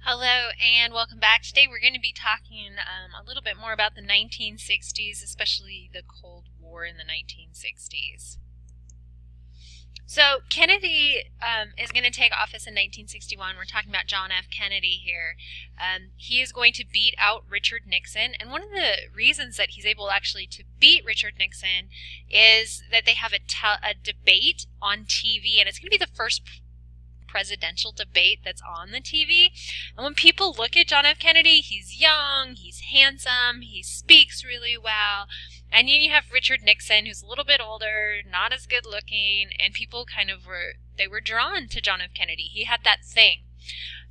Hello and welcome back. Today we're going to be talking a little bit more about the 1960s, especially the Cold War in the 1960s. So Kennedy is going to take office in 1961. We're talking about John F. Kennedy here. He is going to beat out Richard Nixon, and one of the reasons that he's able actually to beat Richard Nixon is that they have a debate on TV, and it's going to be the first presidential debate that's on the TV. And when people look at John F. Kennedy, he's young, he's handsome, he speaks really well. And then you have Richard Nixon, who's a little bit older, not as good looking, and people were drawn to John F. Kennedy. He had that thing.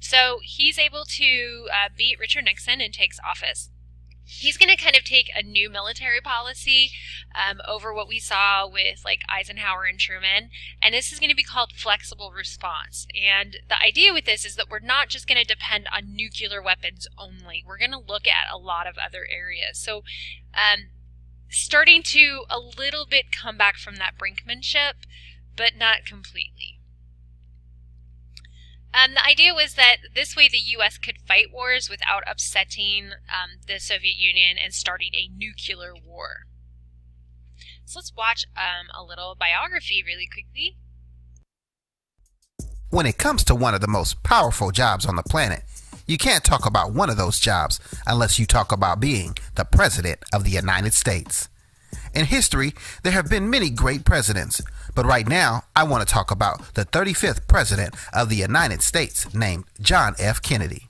So he's able to beat Richard Nixon and takes office. He's going to kind of take a new military policy over what we saw with like Eisenhower and Truman, and this is going to be called flexible response. And the idea with this is that we're not just going to depend on nuclear weapons only. We're going to look at a lot of other areas. So starting to a little bit come back from that brinkmanship, but not completely. The idea was that this way the U.S. could fight wars without upsetting the Soviet Union and starting a nuclear war. So let's watch a little biography really quickly. When it comes to one of the most powerful jobs on the planet, you can't talk about one of those jobs unless you talk about being the President of the United States. In history, there have been many great presidents, but right now I want to talk about the 35th President of the United States named John F. Kennedy.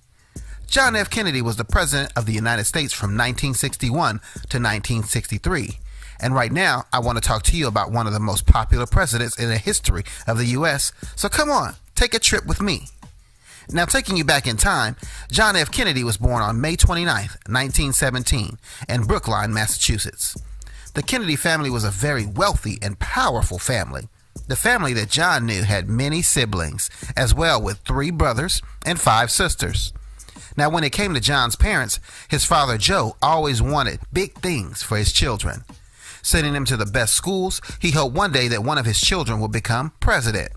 John F. Kennedy was the President of the United States from 1961 to 1963. And right now, I want to talk to you about one of the most popular presidents in the history of the U.S. So come on, take a trip with me. Now, taking you back in time, John F. Kennedy was born on May 29th, 1917, in Brookline, Massachusetts. The Kennedy family was a very wealthy and powerful family. The family that John knew had many siblings, as well with 3 brothers and 5 sisters. Now, when it came to John's parents, his father Joe always wanted big things for his children. Sending them to the best schools, he hoped one day that one of his children would become president.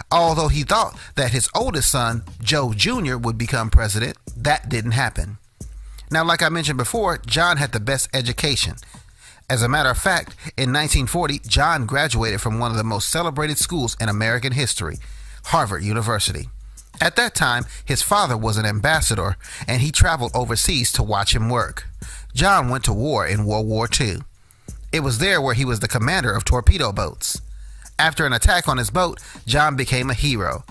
Although he thought that his oldest son, Joe Jr., would become president, that didn't happen. Now, like I mentioned before, John had the best education. As a matter of fact, in 1940, John graduated from one of the most celebrated schools in American history, Harvard University. At that time, his father was an ambassador, and he traveled overseas to watch him work. John went to war in World War II. It was there where he was the commander of torpedo boats. After an attack on his boat, John became a hero.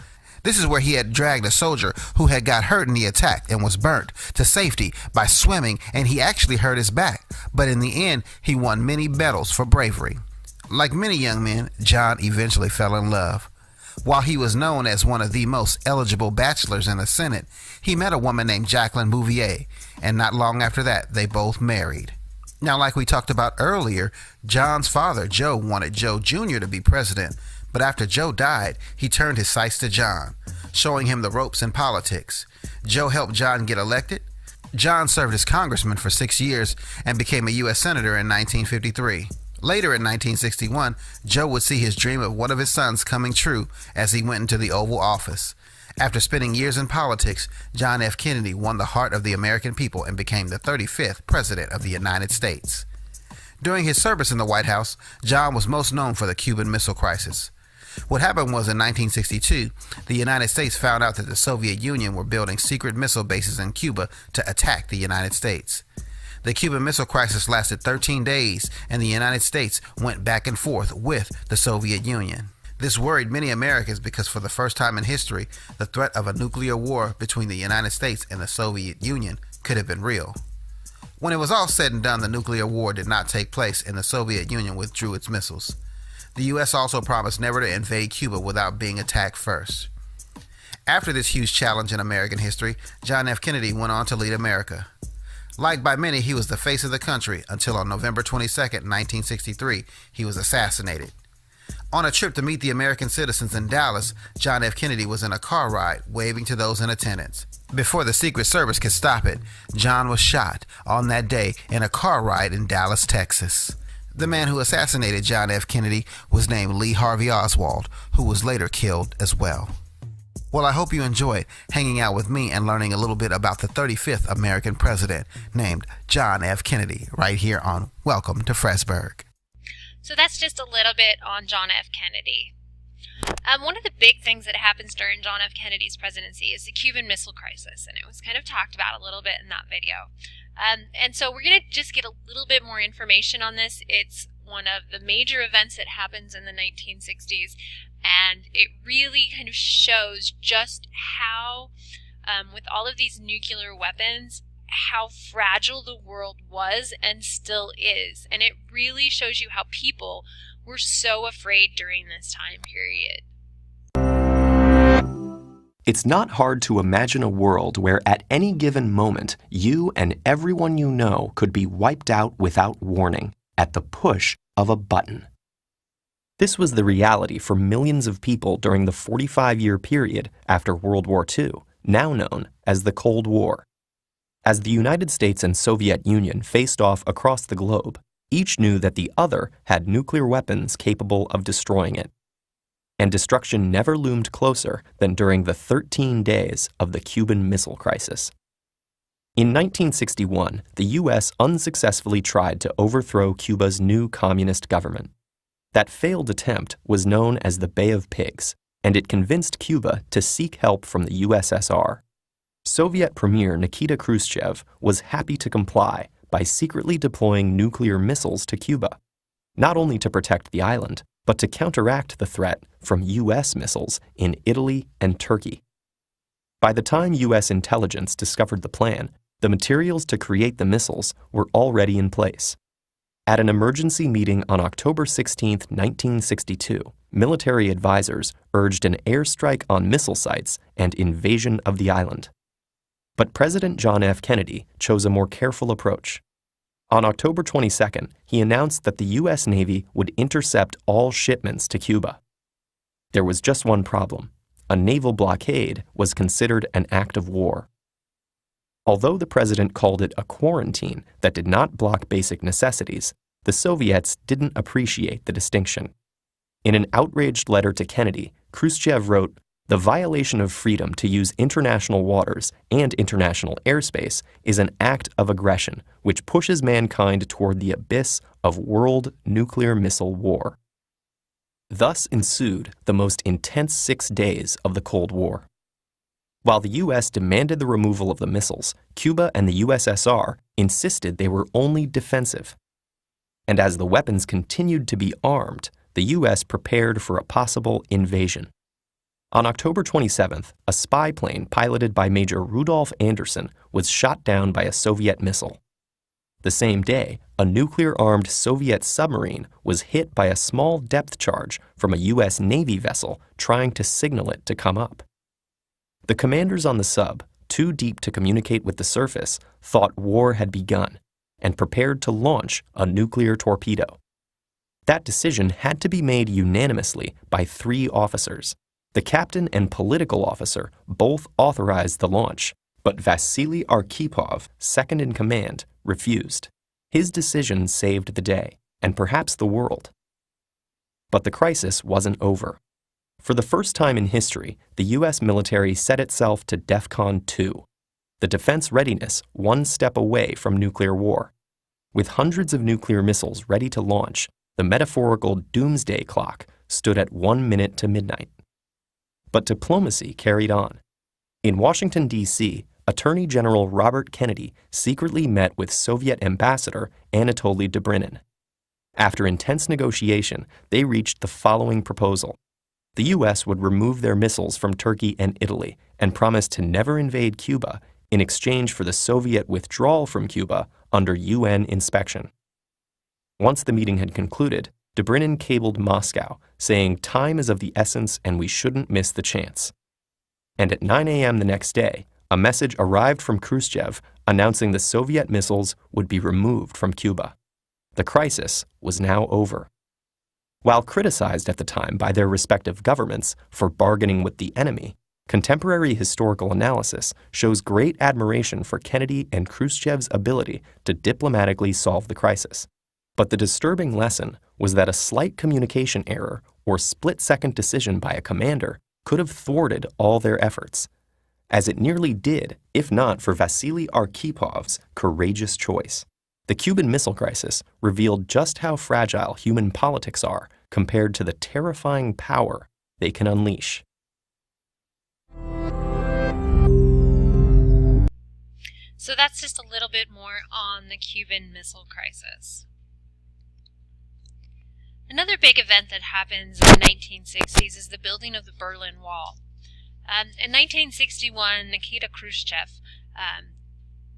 This is where he had dragged a soldier who had got hurt in the attack and was burnt to safety by swimming, and he actually hurt his back. But in the end, he won many medals for bravery. Like many young men, John eventually fell in love. While he was known as one of the most eligible bachelors in the Senate, he met a woman named Jacqueline Bouvier, and not long after that, they both married. Now, like we talked about earlier, John's father, Joe, wanted Joe Jr. to be president, but after Joe died, he turned his sights to John, showing him the ropes in politics. Joe helped John get elected. John served as congressman for 6 years and became a U.S. senator in 1953. Later in 1961, Joe would see his dream of one of his sons coming true as he went into the Oval Office. After spending years in politics, John F. Kennedy won the heart of the American people and became the 35th President of the United States. During his service in the White House, John was most known for the Cuban Missile Crisis. What happened was in 1962, the United States found out that the Soviet Union were building secret missile bases in Cuba to attack the United States. The Cuban Missile Crisis lasted 13 days, and the United States went back and forth with the Soviet Union. This worried many Americans because for the first time in history, the threat of a nuclear war between the United States and the Soviet Union could have been real. When it was all said and done, the nuclear war did not take place and the Soviet Union withdrew its missiles. The U.S. also promised never to invade Cuba without being attacked first. After this huge challenge in American history, John F. Kennedy went on to lead America. Liked by many, he was the face of the country until on November 22, 1963, he was assassinated. On a trip to meet the American citizens in Dallas, John F. Kennedy was in a car ride, waving to those in attendance. Before the Secret Service could stop it, John was shot on that day in a car ride in Dallas, Texas. The man who assassinated John F. Kennedy was named Lee Harvey Oswald, who was later killed as well. Well, I hope you enjoyed hanging out with me and learning a little bit about the 35th American president named John F. Kennedy right here on Welcome to Fresburg. So that's just a little bit on John F. Kennedy. One of the big things that happens during John F. Kennedy's presidency is the Cuban Missile Crisis, and it was kind of talked about a little bit in that video. And so we're going to just get a little bit more information on this. It's one of the major events that happens in the 1960s, and it really kind of shows just how, with all of these nuclear weapons, how fragile the world was and still is. And it really shows you how people were so afraid during this time period. It's not hard to imagine a world where at any given moment, you and everyone you know could be wiped out without warning at the push of a button. This was the reality for millions of people during the 45-year period after World War II, now known as the Cold War. As the United States and Soviet Union faced off across the globe, each knew that the other had nuclear weapons capable of destroying it. And destruction never loomed closer than during the 13 days of the Cuban Missile Crisis. In 1961, the U.S. unsuccessfully tried to overthrow Cuba's new communist government. That failed attempt was known as the Bay of Pigs, and it convinced Cuba to seek help from the USSR. Soviet Premier Nikita Khrushchev was happy to comply by secretly deploying nuclear missiles to Cuba, not only to protect the island, but to counteract the threat from U.S. missiles in Italy and Turkey. By the time U.S. intelligence discovered the plan, the materials to create the missiles were already in place. At an emergency meeting on October 16, 1962, military advisors urged an airstrike on missile sites and invasion of the island. But President John F. Kennedy chose a more careful approach. On October 22nd, he announced that the U.S. Navy would intercept all shipments to Cuba. There was just one problem. A naval blockade was considered an act of war. Although the president called it a quarantine that did not block basic necessities, the Soviets didn't appreciate the distinction. In an outraged letter to Kennedy, Khrushchev wrote, "The violation of freedom to use international waters and international airspace is an act of aggression which pushes mankind toward the abyss of world nuclear missile war." Thus ensued the most intense 6 days of the Cold War. While the U.S. demanded the removal of the missiles, Cuba and the USSR insisted they were only defensive. And as the weapons continued to be armed, the U.S. prepared for a possible invasion. On October 27th, a spy plane piloted by Major Rudolf Anderson was shot down by a Soviet missile. The same day, a nuclear-armed Soviet submarine was hit by a small depth charge from a U.S. Navy vessel trying to signal it to come up. The commanders on the sub, too deep to communicate with the surface, thought war had begun and prepared to launch a nuclear torpedo. That decision had to be made unanimously by 3 officers. The captain and political officer both authorized the launch, but Vasily Arkhipov, second in command, refused. His decision saved the day, and perhaps the world. But the crisis wasn't over. For the first time in history, the U.S. military set itself to DEFCON 2, the defense readiness one step away from nuclear war. With hundreds of nuclear missiles ready to launch, the metaphorical doomsday clock stood at 1 minute to midnight. But diplomacy carried on. In Washington, D.C., Attorney General Robert Kennedy secretly met with Soviet Ambassador Anatoly Dobrynin. After intense negotiation, they reached the following proposal. The U.S. would remove their missiles from Turkey and Italy and promise to never invade Cuba in exchange for the Soviet withdrawal from Cuba under UN inspection. Once the meeting had concluded, Dobrynin cabled Moscow, saying time is of the essence and we shouldn't miss the chance. And at 9 a.m. the next day, a message arrived from Khrushchev announcing the Soviet missiles would be removed from Cuba. The crisis was now over. While criticized at the time by their respective governments for bargaining with the enemy, contemporary historical analysis shows great admiration for Kennedy and Khrushchev's ability to diplomatically solve the crisis. But the disturbing lesson was that a slight communication error or split-second decision by a commander could have thwarted all their efforts, as it nearly did if not for Vasily Arkhipov's courageous choice. The Cuban Missile Crisis revealed just how fragile human politics are compared to the terrifying power they can unleash. So that's just a little bit more on the Cuban Missile Crisis. Another big event that happens in the 1960s is the building of the Berlin Wall. In 1961, Nikita Khrushchev,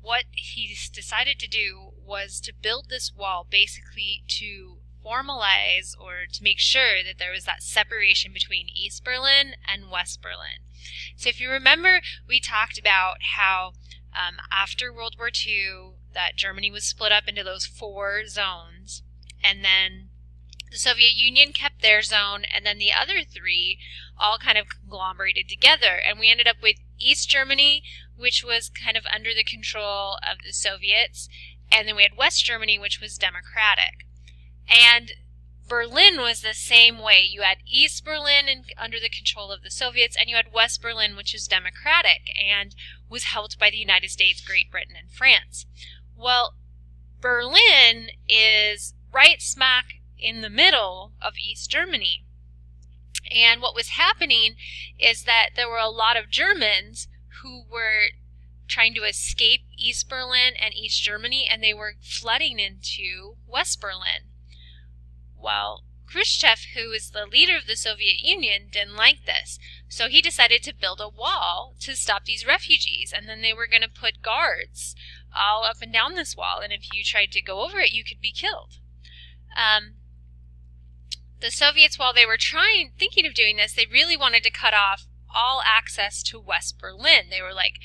what he decided to do was to build this wall basically to formalize or to make sure that there was that separation between East Berlin and West Berlin. So if you remember, we talked about how after World War II, that Germany was split up into those 4 zones, and then the Soviet Union kept their zone, and then the other 3 all kind of conglomerated together, and we ended up with East Germany, which was kind of under the control of the Soviets, and then we had West Germany, which was democratic. And Berlin was the same way. You had East Berlin under the control of the Soviets, and you had West Berlin, which is democratic and was held by the United States, Great Britain, and France. Well, Berlin is right smack in the middle of East Germany. And what was happening is that there were a lot of Germans who were trying to escape East Berlin and East Germany, and they were flooding into West Berlin. Well, Khrushchev, who is the leader of the Soviet Union, didn't like this. So he decided to build a wall to stop these refugees, and then they were going to put guards all up and down this wall, and if you tried to go over it, you could be killed. The Soviets, while they were thinking of doing this, they really wanted to cut off all access to West Berlin. They were like,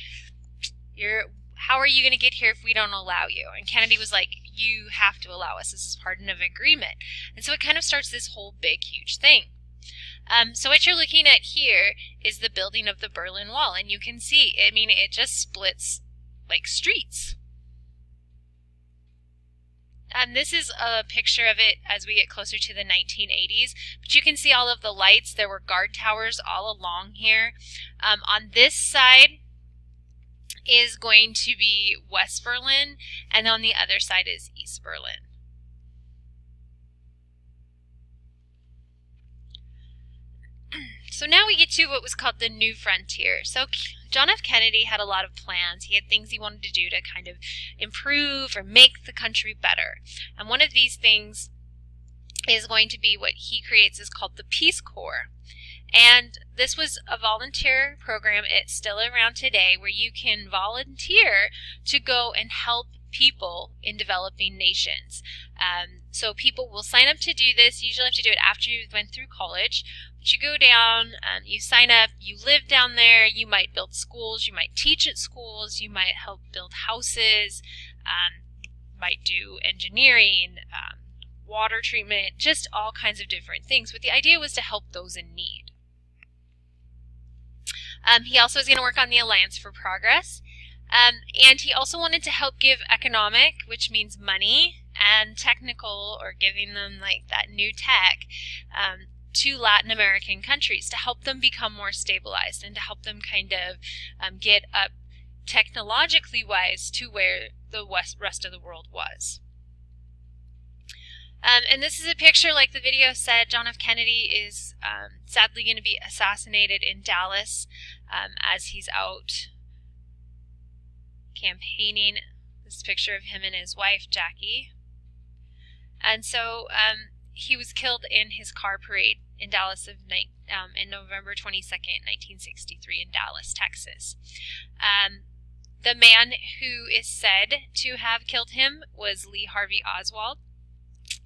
how are you going to get here if we don't allow you? And Kennedy was like, you have to allow us. This is part of an agreement. And so it kind of starts this whole big, huge thing. So what you're looking at here is the building of the Berlin Wall. And you can see, I mean, it just splits like streets. This is a picture of it as we get closer to the 1980s. But you can see all of the lights. There were guard towers all along here. On this side is going to be West Berlin, and on the other side is East Berlin. So now we get to what was called the New Frontier. So John F. Kennedy had a lot of plans. He had things he wanted to do to kind of improve or make the country better. And one of these things is going to be what he creates is called the Peace Corps. And this was a volunteer program. It's still around today, where you can volunteer to go and help people in developing nations. So people will sign up to do this. You usually have to do it after you went through college. But you go down, you sign up, you live down there, you might build schools, you might teach at schools, you might help build houses, might do engineering, water treatment, just all kinds of different things. But the idea was to help those in need. He also was going to work on the Alliance for Progress. And he also wanted to help give economic, which means money, and technical, or giving them like that new tech, to Latin American countries to help them become more stabilized and to help them kind of get up technologically wise to where the rest of the world was. And this is a picture, like the video said, John F. Kennedy is sadly going to be assassinated in Dallas as he's out campaigning. This picture of him and his wife, Jackie. And so he was killed in his car parade in Dallas in November 22nd, 1963 in Dallas, Texas. The man who is said to have killed him was Lee Harvey Oswald.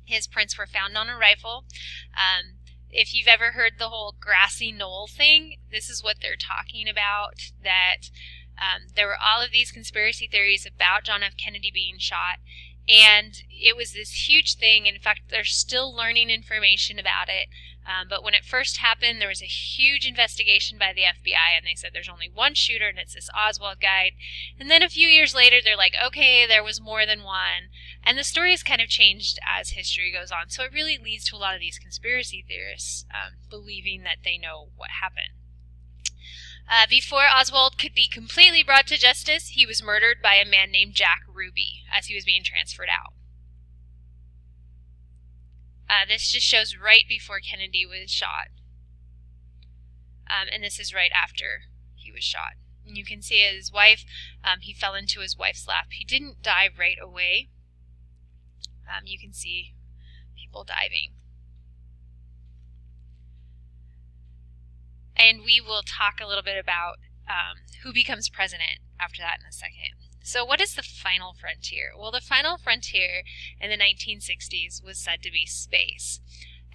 His prints were found on a rifle. If you've ever heard the whole grassy knoll thing, this is what they're talking about, that there were all of these conspiracy theories about John F. Kennedy being shot, and it was this huge thing. In fact, they're still learning information about it. But when it first happened, there was a huge investigation by the FBI, and they said there's only one shooter, and it's this Oswald guy. And then a few years later, they're like, okay, there was more than one. And the story has kind of changed as history goes on. So it really leads to a lot of these conspiracy theorists believing that they know what happened. Before Oswald could be completely brought to justice, he was murdered by a man named Jack Ruby as he was being transferred out. This just shows right before Kennedy was shot. And this is right after he was shot. And you can see his wife, he fell into his wife's lap. He didn't die right away. You can see people diving. And we will talk a little bit about who becomes president after that in a second. So what is the final frontier? Well, the final frontier in the 1960s was said to be space.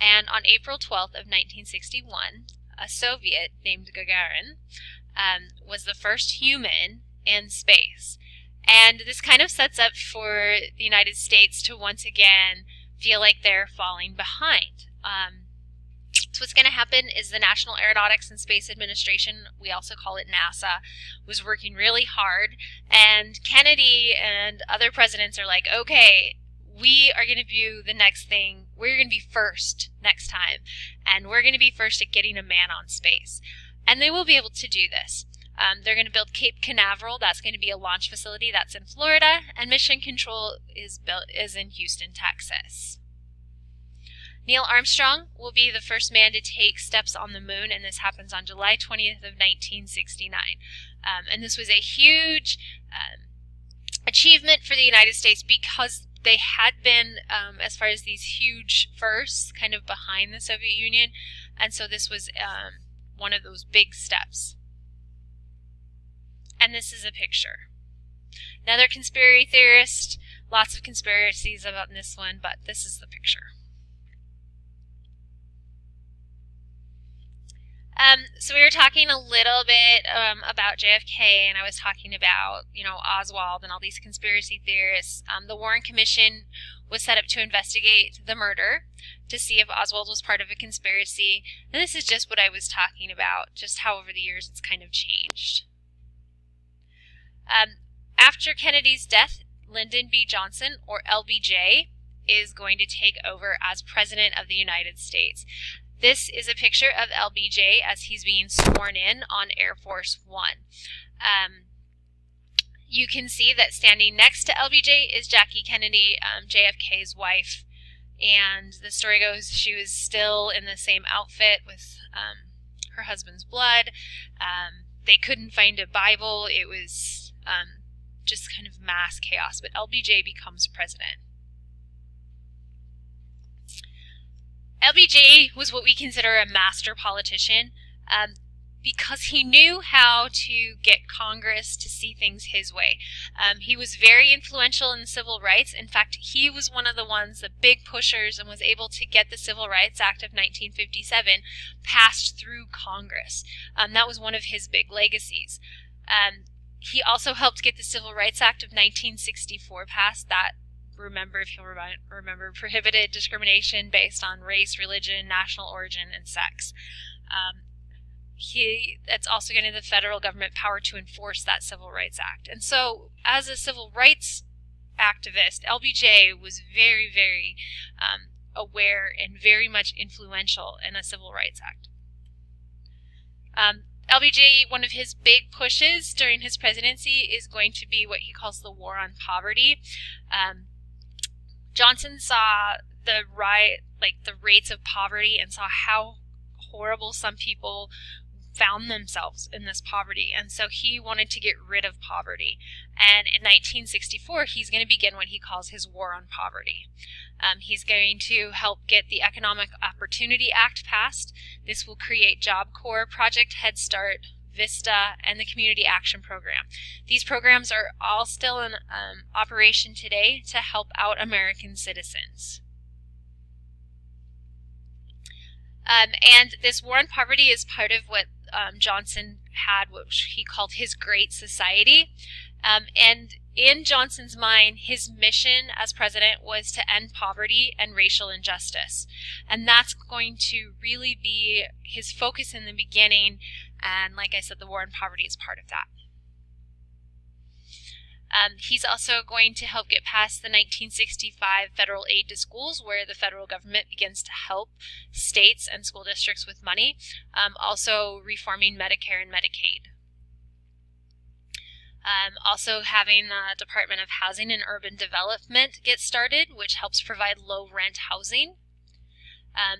And on April 12th of 1961, a Soviet named Gagarin was the first human in space. And this kind of sets up for the United States to once again feel like they're falling behind. So what's going to happen is the National Aeronautics and Space Administration, we also call it NASA, was working really hard. And Kennedy and other presidents are like, okay, we are going to do the next thing. We're going to be first next time. And we're going to be first at getting a man on space. And they will be able to do this. They're going to build Cape Canaveral. That's going to be a launch facility that's in Florida. And Mission Control is in Houston, Texas. Neil Armstrong will be the first man to take steps on the moon, and this happens on July 20th of 1969. And this was a huge achievement for the United States because they had been, as far as these huge firsts, kind of behind the Soviet Union, and so this was one of those big steps. And this is a picture. Another conspiracy theorist, lots of conspiracies about this one, but this is the picture. So we were talking a little bit about JFK, and I was talking about, Oswald and all these conspiracy theorists. The Warren Commission was set up to investigate the murder to see if Oswald was part of a conspiracy. And this is just what I was talking about, just how over the years it's kind of changed. After Kennedy's death, Lyndon B. Johnson, or LBJ, is going to take over as President of the United States. This is a picture of LBJ as he's being sworn in on Air Force One. You can see that standing next to LBJ is Jackie Kennedy, JFK's wife. And the story goes she was still in the same outfit with her husband's blood. They couldn't find a Bible. It was just kind of mass chaos. But LBJ becomes president. LBJ was what we consider a master politician because he knew how to get Congress to see things his way. He was very influential in civil rights. In fact, he was one of the ones, the big pushers, and was able to get the Civil Rights Act of 1957 passed through Congress. That was one of his big legacies. He also helped get the Civil Rights Act of 1964 passed. That, remember, if you'll remember, prohibited discrimination based on race, religion, national origin, and sex. That's also going to give the federal government power to enforce that Civil Rights Act. And so, as a civil rights activist, LBJ was very, very aware and very much influential in a Civil Rights Act. LBJ, one of his big pushes during his presidency is going to be what he calls the war on poverty. Johnson saw the rates of poverty and saw how horrible some people found themselves in this poverty, and so he wanted to get rid of poverty. And in 1964, he's going to begin what he calls his war on poverty. He's going to help get the Economic Opportunity Act passed. This will create Job Corps, Project Head Start, VISTA, and the Community Action Program. These programs are all still in operation today to help out American citizens. And this war on poverty is part of what Johnson had, what he called his Great Society. And in Johnson's mind, his mission as president was to end poverty and racial injustice. And that's going to really be his focus in the beginning. And like I said, the war on poverty is part of that. He's also going to help get past the 1965 federal aid to schools, where the federal government begins to help states and school districts with money, also reforming Medicare and Medicaid. Also having the Department of Housing and Urban Development get started, which helps provide low-rent housing.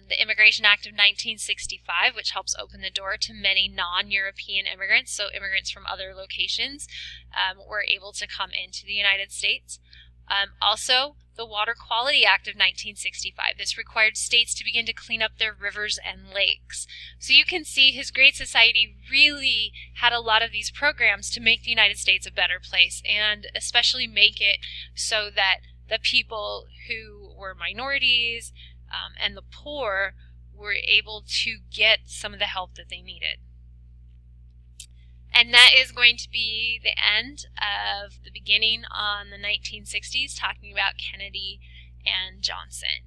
The Immigration Act of 1965, which helps open the door to many non-European immigrants, so immigrants from other locations were able to come into the United States. Also, the Water Quality Act of 1965. This required states to begin to clean up their rivers and lakes. So you can see his Great Society really had a lot of these programs to make the United States a better place, and especially make it so that the people who were minorities and the poor were able to get some of the help that they needed. And that is going to be the end of the beginning on the 1960s, talking about Kennedy and Johnson.